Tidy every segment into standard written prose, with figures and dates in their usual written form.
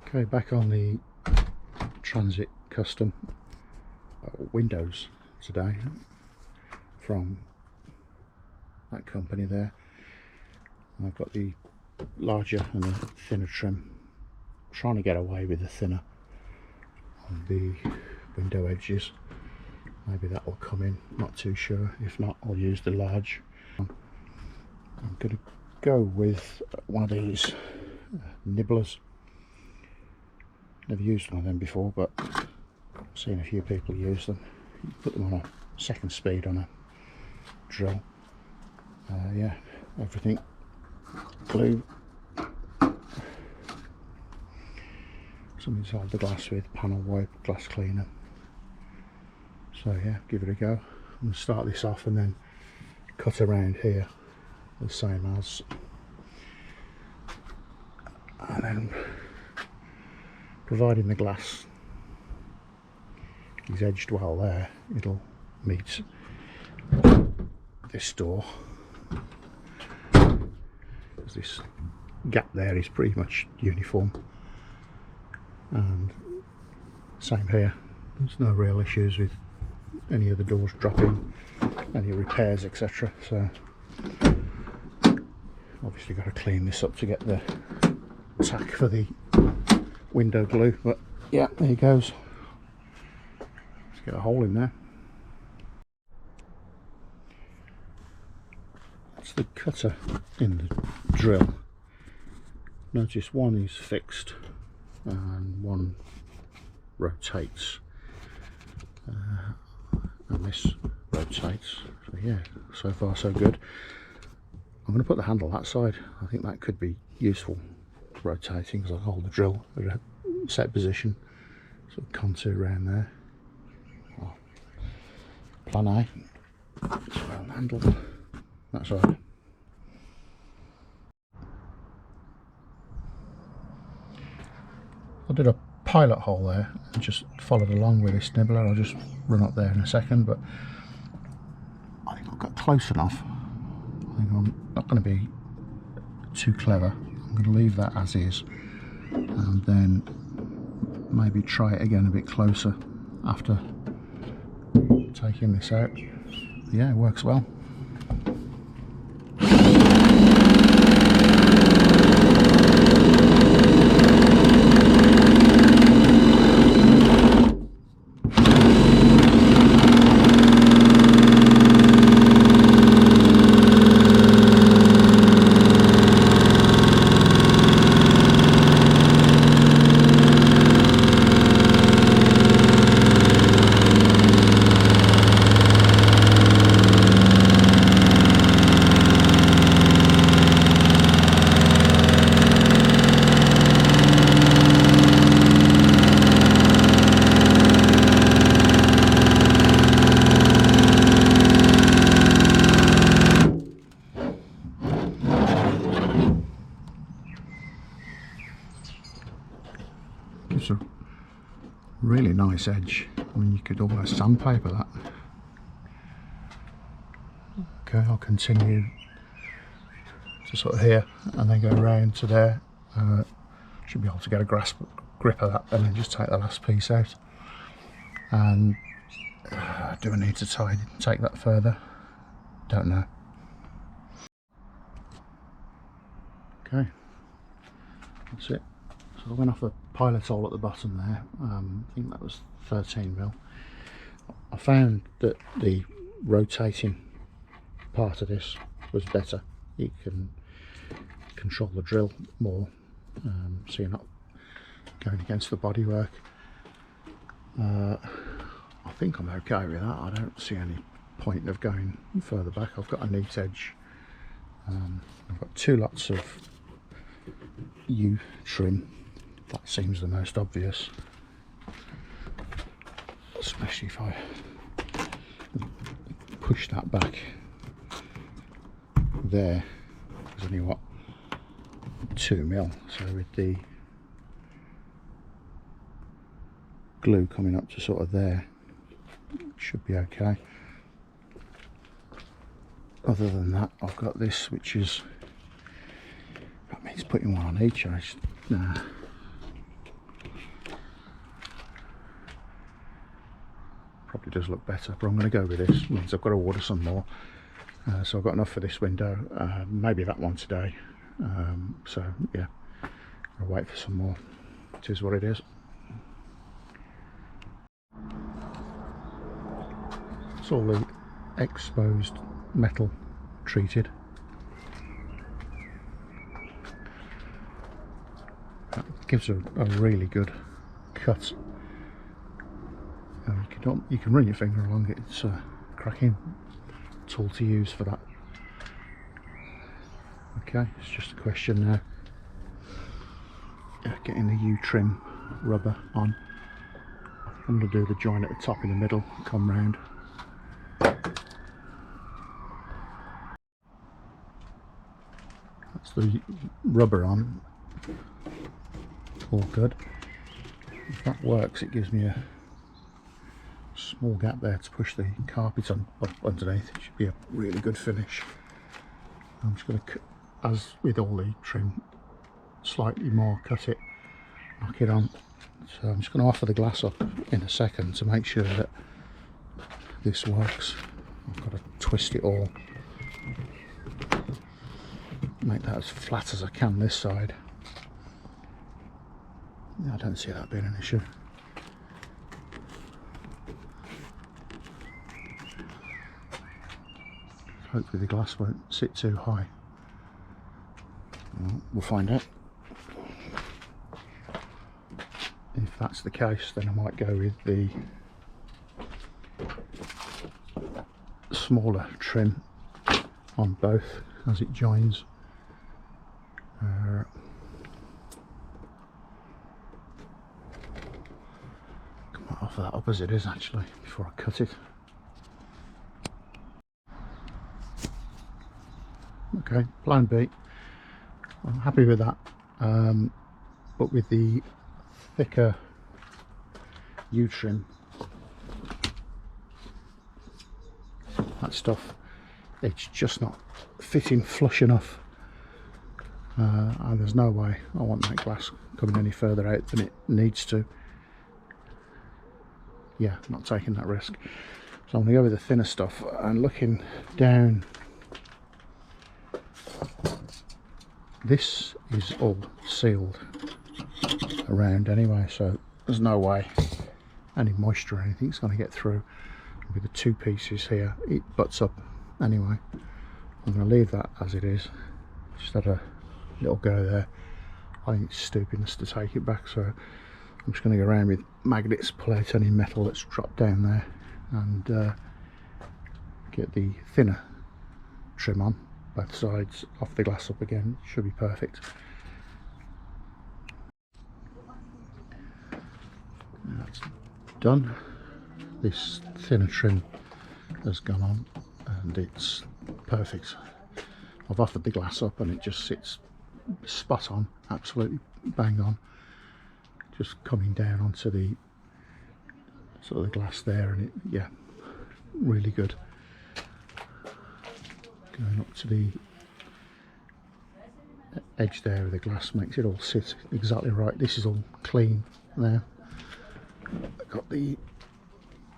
Okay, back on the Transit Custom windows today from that company there. I've got the larger and the thinner trim. I'm trying to get away with the thinner on the window edges. Maybe that will come in, not too sure. If not, I'll use the large. I'm going to go with one of these nibblers. Never used one of them before, but I've seen a few people use them. You put them on a second speed on a drill. Yeah, everything glue. Something to hold the glass with, panel wipe, glass cleaner. So yeah, give it a go. I'm going to start this off and then cut around here the same as, and then providing the glass is edged well there, it'll meet this door, because this gap there is pretty much uniform, and same here. There's no real issues with any of the doors dropping, any repairs, etc. So obviously got to clean this up to get the tack for the window glue, but yeah, there he goes. Let's get a hole in there. That's the cutter in the drill. Notice one is fixed and one rotates, and this rotates. So yeah, so far so good. I'm going to put the handle that side. I think that could be useful, rotating, because I'll hold the drill at a set position, sort of contour around there. Oh, plan A, well handled that side. I did a pilot hole there and just followed along with this nibbler. I'll just run up there in a second, but I think I've got close enough. I think I'm not going to be too clever. I'm going to leave that as is and then maybe try it again a bit closer after taking this out. Yeah, it works well. Gives a really nice edge. I mean, you could almost sandpaper that. Okay, I'll continue to sort of here and then go around to there. Should be able to get a grip of that and then just take the last piece out. And do I need to take that further? Don't know. Okay, that's it. So I went off a pilot hole at the bottom there. I think that was 13mm. I found that the rotating part of this was better. You can control the drill more, so you're not going against the bodywork. I think I'm okay with that. I don't see any point of going further back. I've got a neat edge. I've got two lots of U trim. That seems the most obvious, especially if I push that back there. There's only what, 2mm, so with the glue coming up to sort of there, should be okay. Other than that, I've got this, which is, that means putting one on each. Nah, it does look better, but I'm going to go with this. It means I've got to order some more. So I've got enough for this window, maybe that one today. So yeah, I'll wait for some more. It is what it is. It's all the exposed metal treated. That gives a really good cut. You can run your finger along it. It's a cracking tool to use for that. Okay, it's just a question now getting the U-trim rubber on. I'm going to do the joint at the top in the middle, come round. That's the rubber on, all good. If that works, it gives me a small gap there to push the carpet on up underneath. It should be a really good finish. I'm just going to, as with all the trim, slightly more cut it, knock it on. So I'm just going to offer the glass up in a second to make sure that this works. I've got to twist it all, make that as flat as I can this side. I don't see that being an issue. Hopefully the glass won't sit too high. Well, we'll find out. If that's the case, then I might go with the smaller trim on both as it joins. I might offer that up as it is actually before I cut it. Okay, plan B. I'm happy with that, but with the thicker U-trim, that stuff, it's just not fitting flush enough, and there's no way I want that glass coming any further out than it needs to. Yeah, not taking that risk. So I'm going to go with the thinner stuff, and looking down, this is all sealed around anyway, so there's no way any moisture or anything is going to get through. With the two pieces here, it butts up anyway. I'm going to leave that as it is. Just had a little go there. I think it's stupidness to take it back, so I'm just going to go around with magnets, pull out any metal that's dropped down there, and get the thinner trim on both sides, off the glass up again. Should be perfect. That's done. This thinner trim has gone on and it's perfect. I've offered the glass up and it just sits spot on, absolutely bang on, just coming down onto the sort of the glass there, and it, yeah, really good. Going up to the edge there of the glass makes it all sit exactly right. This is all clean there. I've got the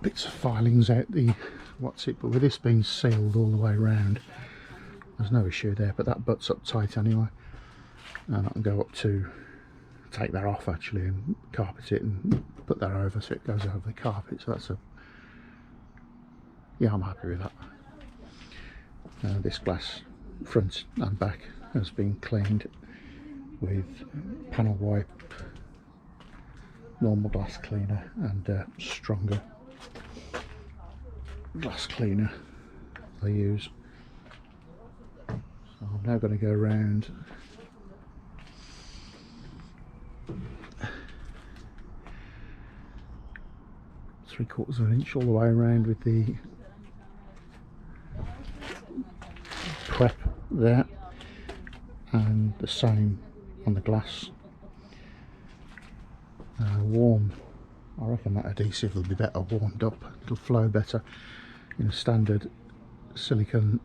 bits of filings out the but with this being sealed all the way around, there's no issue there, but that butts up tight anyway, and I can go up to take that off actually and carpet it and put that over so it goes over the carpet. So that's yeah, I'm happy with that. This glass front and back has been cleaned with panel wipe, normal glass cleaner, and stronger glass cleaner I use. So I'm now going to go around ¾ of an inch all the way around with the prep there, and the same on the glass. Warm, I reckon that adhesive will be better warmed up, it'll flow better. In a standard silicone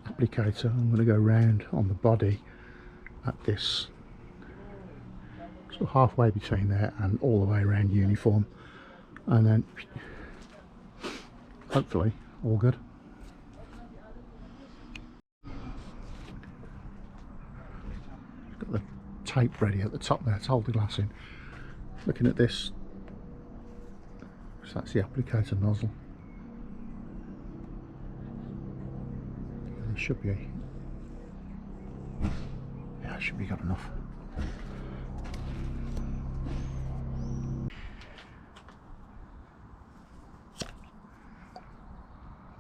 applicator, I'm going to go round on the body at this sort of halfway between there and all the way around uniform, and then hopefully all good. Got the tape ready at the top there to hold the glass in. Looking at this, so that's the applicator nozzle. It should be, yeah, it should be good enough.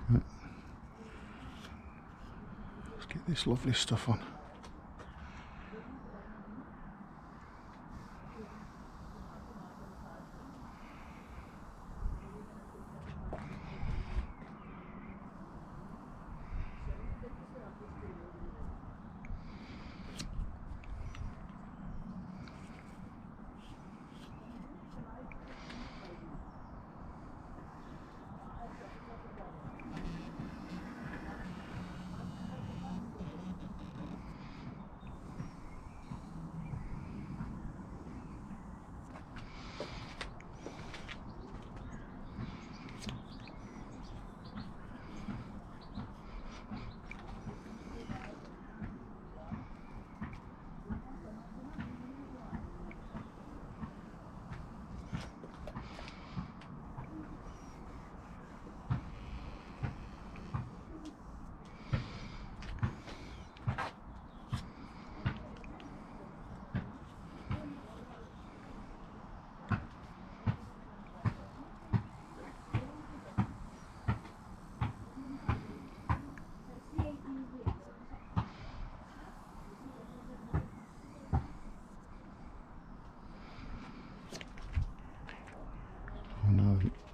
Right. Let's get this lovely stuff on.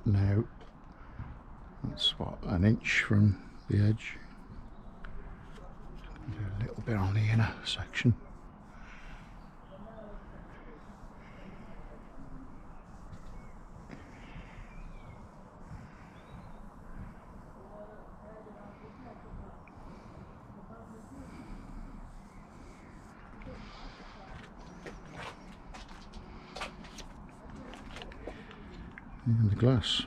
Now that's what, an inch from the edge. Do a little bit on the inner section. And the glass.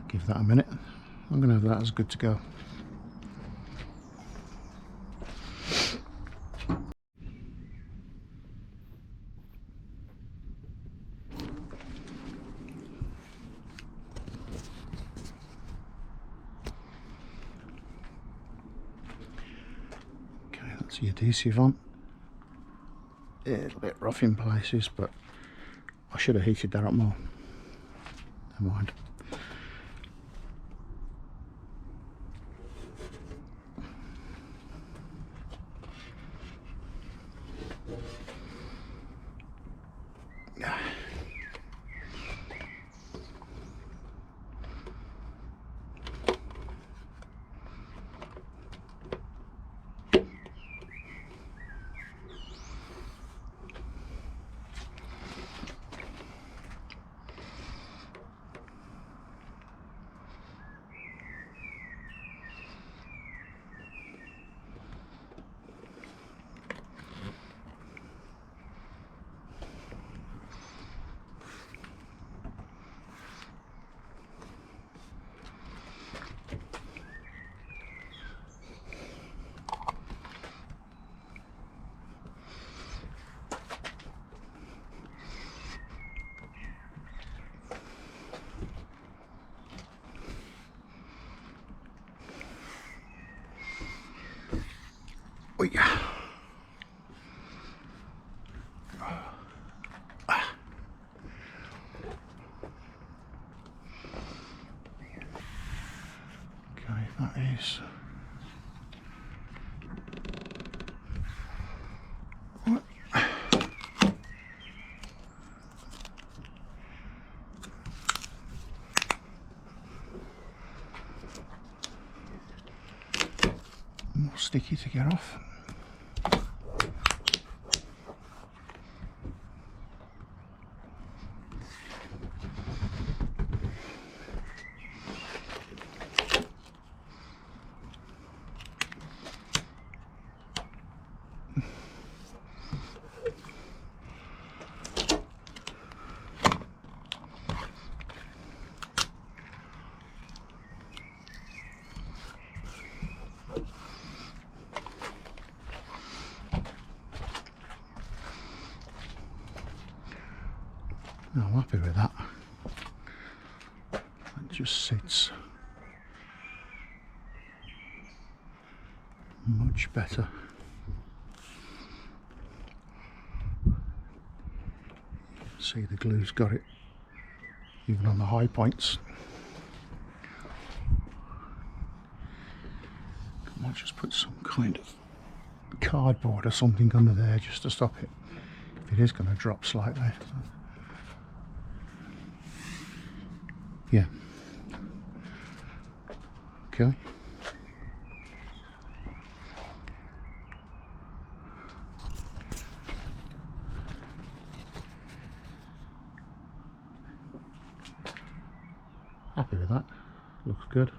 Give that a minute. I'm going to have that as good to go. Okay, that's the adhesive on. A little bit rough in places, but I should have heated that up more. Never mind. Oh yeah. these. More sticky to get off. I'm happy with that. It just sits much better. See, the glue's got it even on the high points. I might just put some kind of cardboard or something under there just to stop it if it is going to drop slightly. Yeah. Okay. Happy with that. Looks good.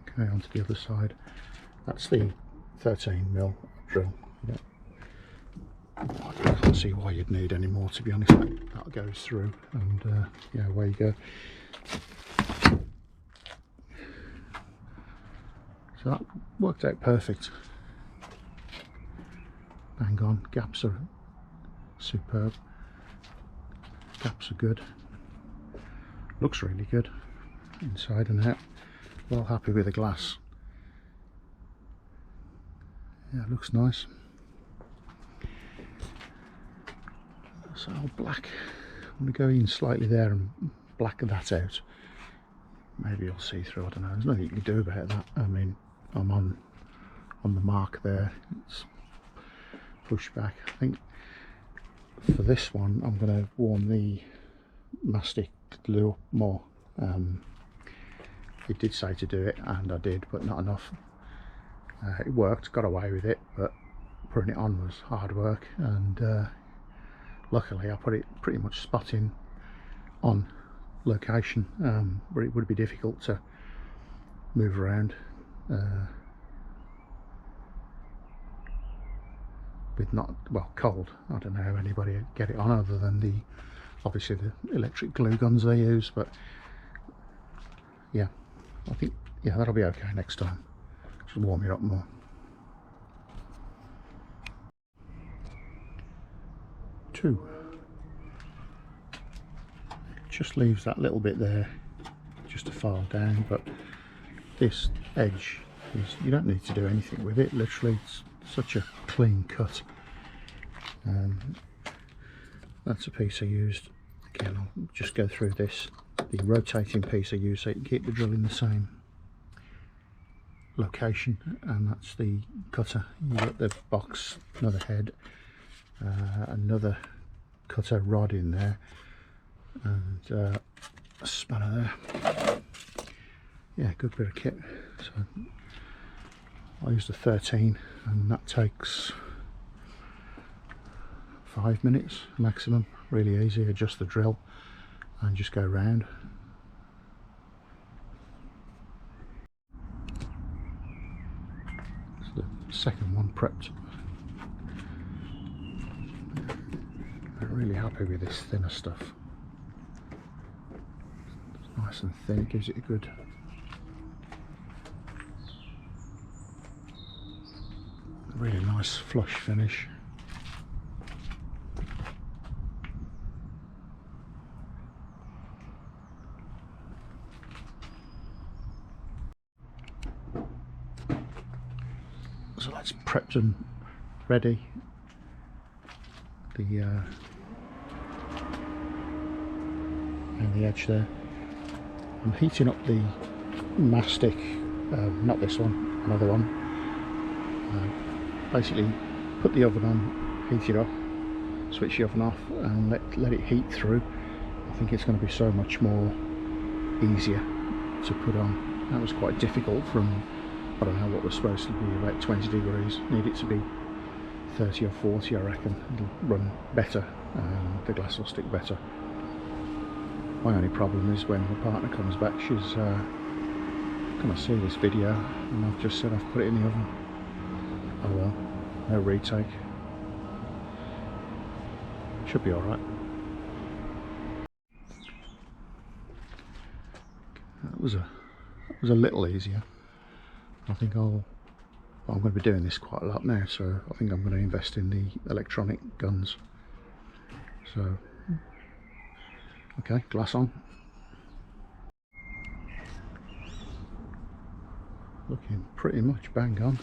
Okay, on to the other side. That's the 13mm drill. Yeah. I can't see why you'd need any more, to be honest. That goes through, and yeah, away you go. So that worked out perfect. Bang on. Gaps are superb. Gaps are good. Looks really good inside and out. Well happy with the glass. Yeah, it looks nice. So black, I'm going to go in slightly there and blacken that out. Maybe you'll see through, I don't know, there's nothing you can do about that. I mean, I'm on the mark there, it's pushed back. I think for this one I'm going to warm the mastic glue up more. It did say to do it, and I did, but not enough. It worked, got away with it, but putting it on was hard work, and luckily I put it pretty much spot in on location, where it would be difficult to move around with not, well, cold. I don't know how anybody would get it on other than the, obviously the electric glue guns they use, but yeah, I think, yeah, that'll be okay next time. Just warm it up more. Two. Just leaves that little bit there just to file down, but this edge is, you don't need to do anything with it, literally it's such a clean cut. That's a piece I used, again I'll just go through this, the rotating piece I use so you can keep the drill in the same location, and that's the cutter. You've got the box, another head, another cutter rod in there, and a spanner there. Yeah, good bit of kit. So I used a 13, and that takes 5 minutes maximum. Really easy. Adjust the drill and just go round. So the second one prepped. I'm really happy with this thinner stuff. It's nice and thin, it gives it a good really nice flush finish. So that's prepped and ready. And the edge there. I'm heating up the mastic, not this one, another one. Basically put the oven on, heat it up, switch the oven off and let it heat through. I think it's going to be so much more easier to put on. That was quite difficult from, I don't know what was supposed to be about 20 degrees, need it to be 30 or 40 I reckon. It'll run better and the glass will stick better. My only problem is when my partner comes back, she's gonna see this video and I've just said I've put it in the oven. Oh well, no retake. Should be alright. That was a little easier. I think I'm going to be doing this quite a lot now, so I think I'm going to invest in the electronic guns. So, okay, glass on. Looking pretty much bang on.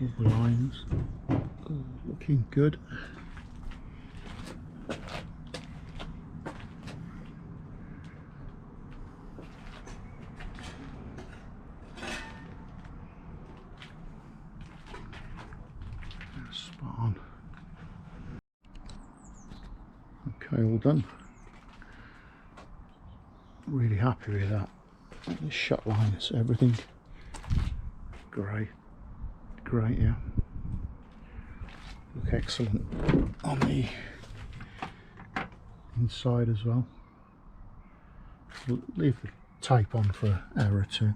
All the lines looking good. Spot on. Okay, all done. Really happy with that. The shot lines, everything. Great, yeah. Look excellent on the inside as well. We'll leave the tape on for an hour or two.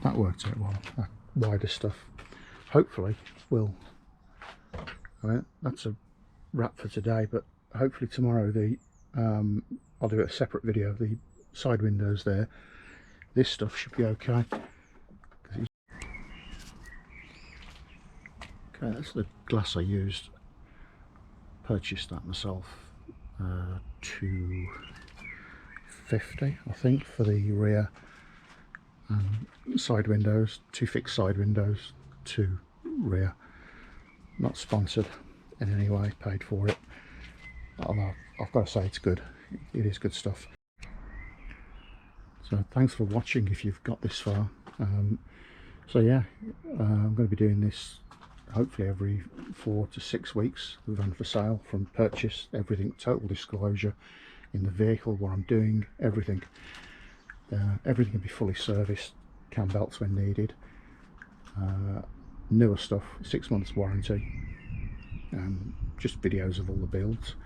That worked out well. That wider stuff. Hopefully will. I mean, that's a wrap for today, but hopefully tomorrow I'll do a separate video of the side windows there. This stuff should be okay. Okay, that's the glass I used. Purchased that myself. $2.50 I think for the rear side windows. 2 fixed side windows, 2 rear. Not sponsored in any way, paid for it. Although I've got to say it's good. It is good stuff. So thanks for watching if you've got this far. So yeah, I'm going to be doing this hopefully every 4 to 6 weeks. The van for sale, from purchase, everything, total disclosure in the vehicle, what I'm doing, everything. Everything can be fully serviced, cam belts when needed. Newer stuff, 6 months warranty. Just videos of all the builds.